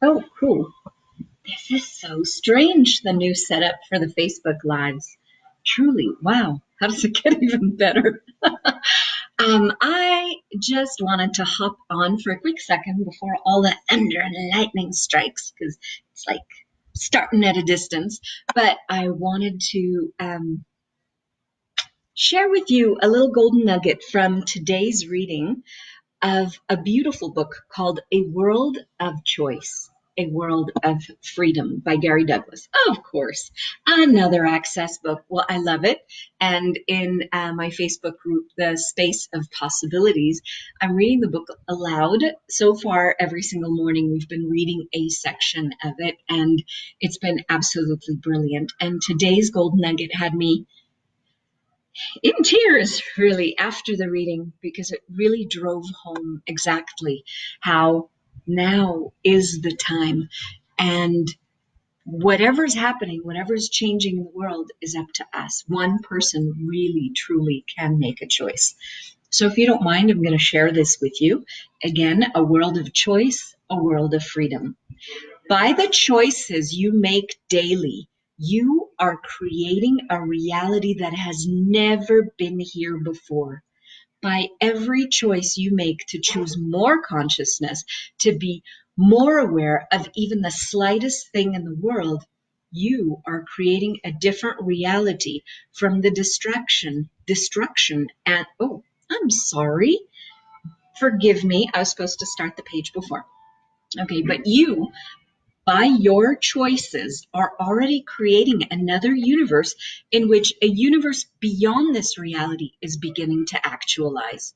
Oh, cool. This is so strange, the new setup for the Facebook Lives. Truly, wow. How does it get even better? I just wanted to hop on for a quick second before all the thunder and lightning strikes, because it's like starting at a distance. But I wanted to share with you a little golden nugget from today's reading of a beautiful book called A World of Choice, A World of Freedom by Gary Douglas. Of course, another access book. Well, I love it. And in my Facebook group, The Space of Possibilities, I'm reading the book aloud. So far, every single morning, we've been reading a section of it, and it's been absolutely brilliant. And today's Gold Nugget had me in tears, really, after the reading, because it really drove home exactly how now is the time. And whatever's happening, whatever's changing in the world is up to us. One person really, truly can make a choice. So if you don't mind, I'm going to share this with you. Again, a world of choice, a world of freedom. By the choices you make daily, you are creating a reality that has never been here before. By every choice you make to choose more consciousness, to be more aware of even the slightest thing in the world, you are creating a different reality from the destruction, and, oh, I'm sorry. Forgive me. I was supposed to start the page before. Okay, but you, by your choices, are already creating another universe in which a universe beyond this reality is beginning to actualize.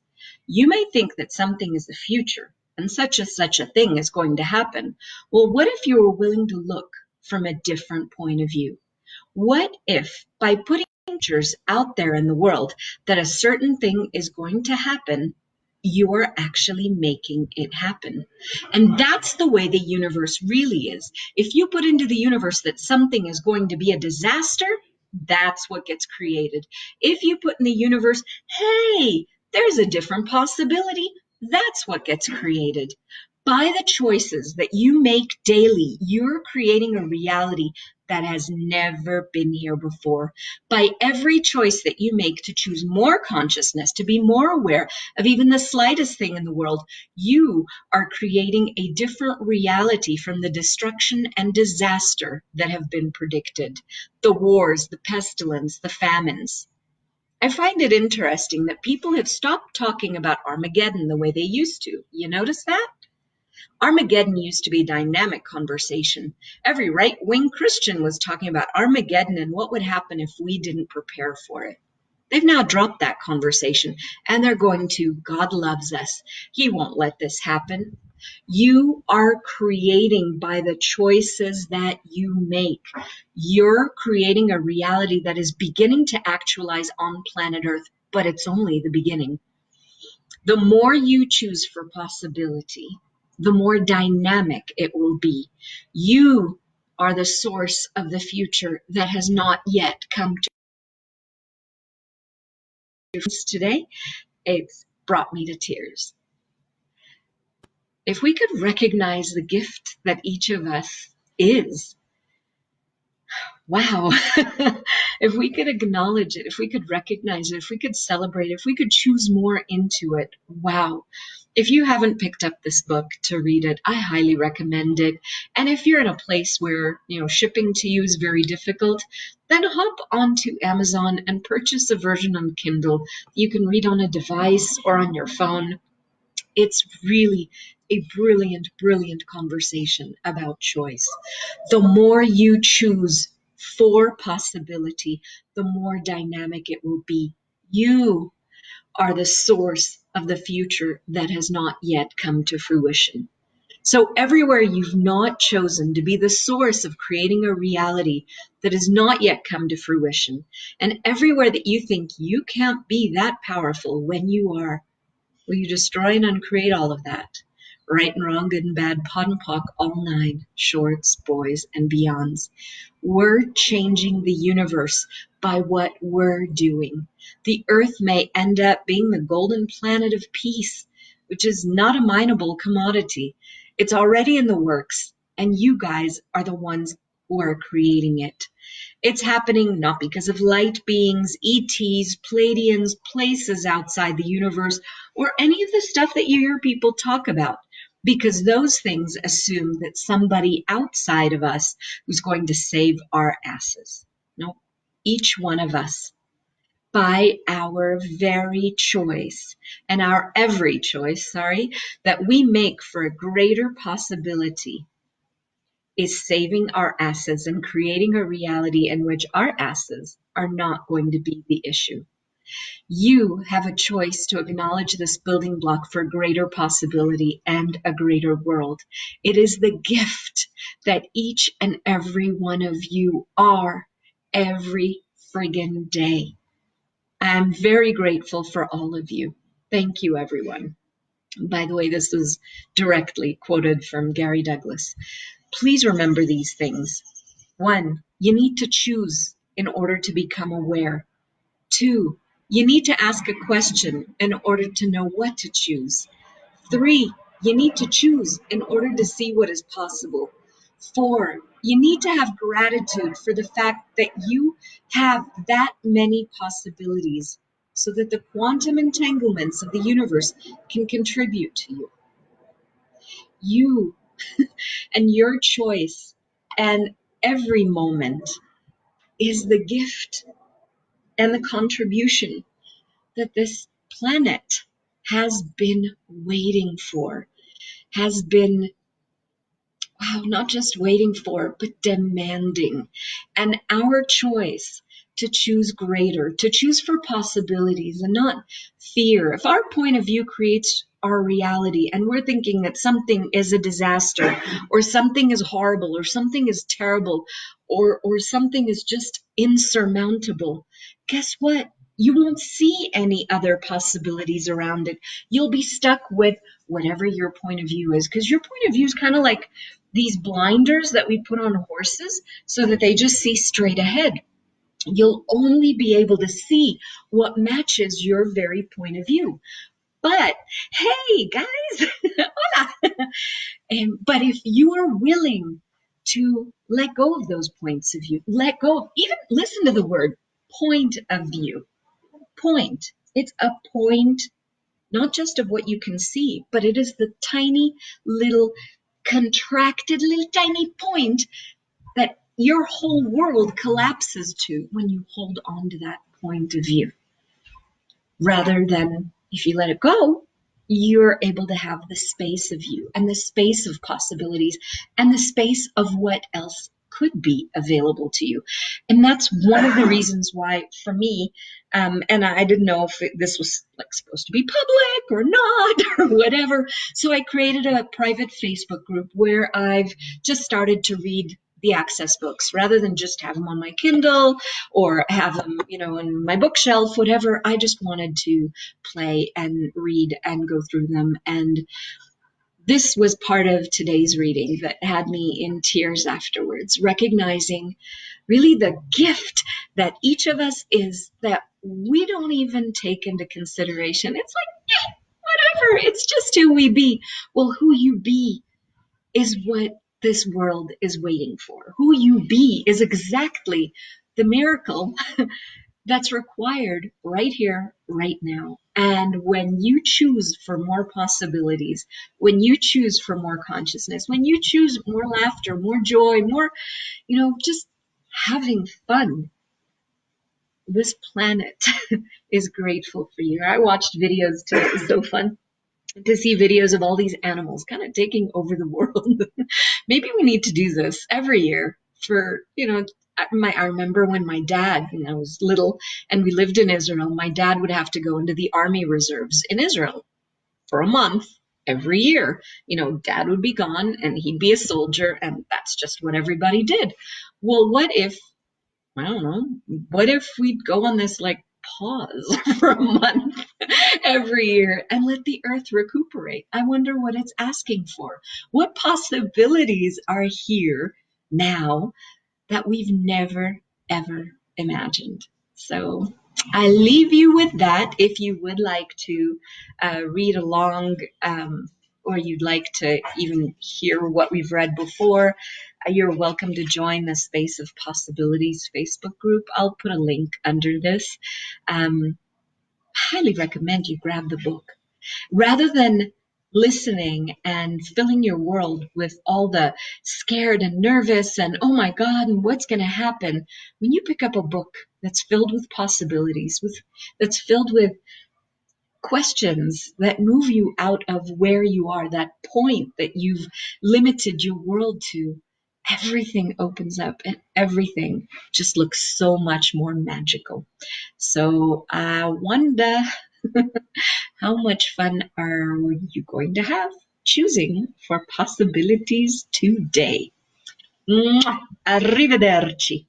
You may think that something is the future and such a thing is going to happen. Well, what if you were willing to look from a different point of view? What if by putting pictures out there in the world that a certain thing is going to happen, you are actually making it happen? And that's the way the universe really is. If you put into the universe that something is going to be a disaster, that's what gets created. If you put in the universe, hey, there's a different possibility, that's what gets created. By the choices that you make daily, you're creating a reality that has never been here before. By every choice that you make to choose more consciousness, to be more aware of even the slightest thing in the world, you are creating a different reality from the destruction and disaster that have been predicted. The wars, the pestilence, the famines. I find it interesting that people have stopped talking about Armageddon the way they used to. You notice that? Armageddon used to be a dynamic conversation. Every right-wing Christian was talking about Armageddon and what would happen if we didn't prepare for it. They've now dropped that conversation, and they're going to, God loves us. He won't let this happen. You are creating by the choices that you make. You're creating a reality that is beginning to actualize on planet Earth, but it's only the beginning. The more you choose for possibility, the more dynamic it will be. You are the source of the future that has not yet come to today. It's brought me to tears. If we could recognize the gift that each of us is, wow. If we could acknowledge it, if we could recognize it, if we could celebrate it, if we could choose more into it, wow. If you haven't picked up this book to read it, I highly recommend it. And if you're in a place where, shipping to you is very difficult, then hop onto Amazon and purchase a version on Kindle. You can read on a device or on your phone. It's really a brilliant, brilliant conversation about choice. The more you choose for possibility, the more dynamic it will be. You are the source of the future that has not yet come to fruition. So everywhere you've not chosen to be the source of creating a reality that has not yet come to fruition, and everywhere that you think you can't be that powerful when you are, will you destroy and uncreate all of that? Right and wrong, good and bad, POD and POC, all nine, shorts, boys, and beyonds. We're changing the universe by what we're doing. The earth may end up being the golden planet of peace, which is not a mineable commodity. It's already in the works. And you guys are the ones who are creating it. It's happening not because of light beings, ETs, Pleiadians, places outside the universe, or any of the stuff that you hear people talk about, because those things assume that somebody outside of us who's going to save our asses. No, each one of us, by our very choice and our every choice, that we make for a greater possibility, is saving our asses and creating a reality in which our asses are not going to be the issue. You have a choice to acknowledge this building block for greater possibility and a greater world. It is the gift that each and every one of you are every friggin' day. I'm very grateful for all of you. Thank you, everyone. By the way, this was directly quoted from Gary Douglas. Please remember these things. 1, you need to choose in order to become aware. 2, you need to ask a question in order to know what to choose. 3, you need to choose in order to see what is possible. 4, you need to have gratitude for the fact that you have that many possibilities so that the quantum entanglements of the universe can contribute to you. You and your choice and every moment is the gift and the contribution that this planet has been waiting for, has been, not just waiting for, but demanding. And our choice to choose greater, to choose for possibilities and not fear. If our point of view creates our reality and we're thinking that something is a disaster or something is horrible or something is terrible or something is just insurmountable, guess what? You won't see any other possibilities around it. You'll be stuck with whatever your point of view is, because your point of view is kind of like these blinders that we put on horses so that they just see straight ahead. You'll only be able to see what matches your very point of view. But hey, guys, hola. But if you are willing to let go of those points of view, let go, even listen to the word point of view. Point. It's a point, not just of what you can see, but it is the tiny little contracted little tiny point that your whole world collapses to when you hold on to that point of view. Rather than if you let it go, you're able to have the space of you and the space of possibilities and the space of what else could be available to you. And that's one of the reasons why, for me, and I didn't know if this was like supposed to be public or not or whatever. So I created a private Facebook group where I've just started to read the access books rather than just have them on my Kindle or have them, in my bookshelf, whatever. I just wanted to play and read and go through them. And this was part of today's reading that had me in tears afterwards, recognizing really the gift that each of us is that we don't even take into consideration. It's like, whatever, it's just who we be. Well, who you be is what this world is waiting for. Who you be is exactly the miracle that's required right here, right now. And when you choose for more possibilities, when you choose for more consciousness, when you choose more laughter, more joy, more, just having fun, this planet is grateful for you. I watched videos today. It was so fun to see videos of all these animals kind of taking over the world. Maybe we need to do this every year for, I remember when my dad, I was little and we lived in Israel, my dad would have to go into the army reserves in Israel for a month every year. Dad would be gone and he'd be a soldier, and that's just what everybody did. Well, what if we'd go on this pause for a month every year and let the earth recuperate? I wonder what it's asking for. What possibilities are here now that we've never, ever imagined? So I leave you with that. If you would like to read along or you'd like to even hear what we've read before, you're welcome to join the Space of Possibilities Facebook group. I'll put a link under this. Highly recommend you grab the book. Rather than listening and filling your world with all the scared and nervous and oh my God, and what's going to happen, when you pick up a book that's filled with possibilities, that's filled with questions that move you out of where you are, that point that you've limited your world to, everything opens up and everything just looks so much more magical. So I wonder how much fun are you going to have choosing for possibilities today? Mwah! Arrivederci.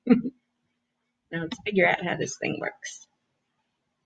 Now let's figure out how this thing works.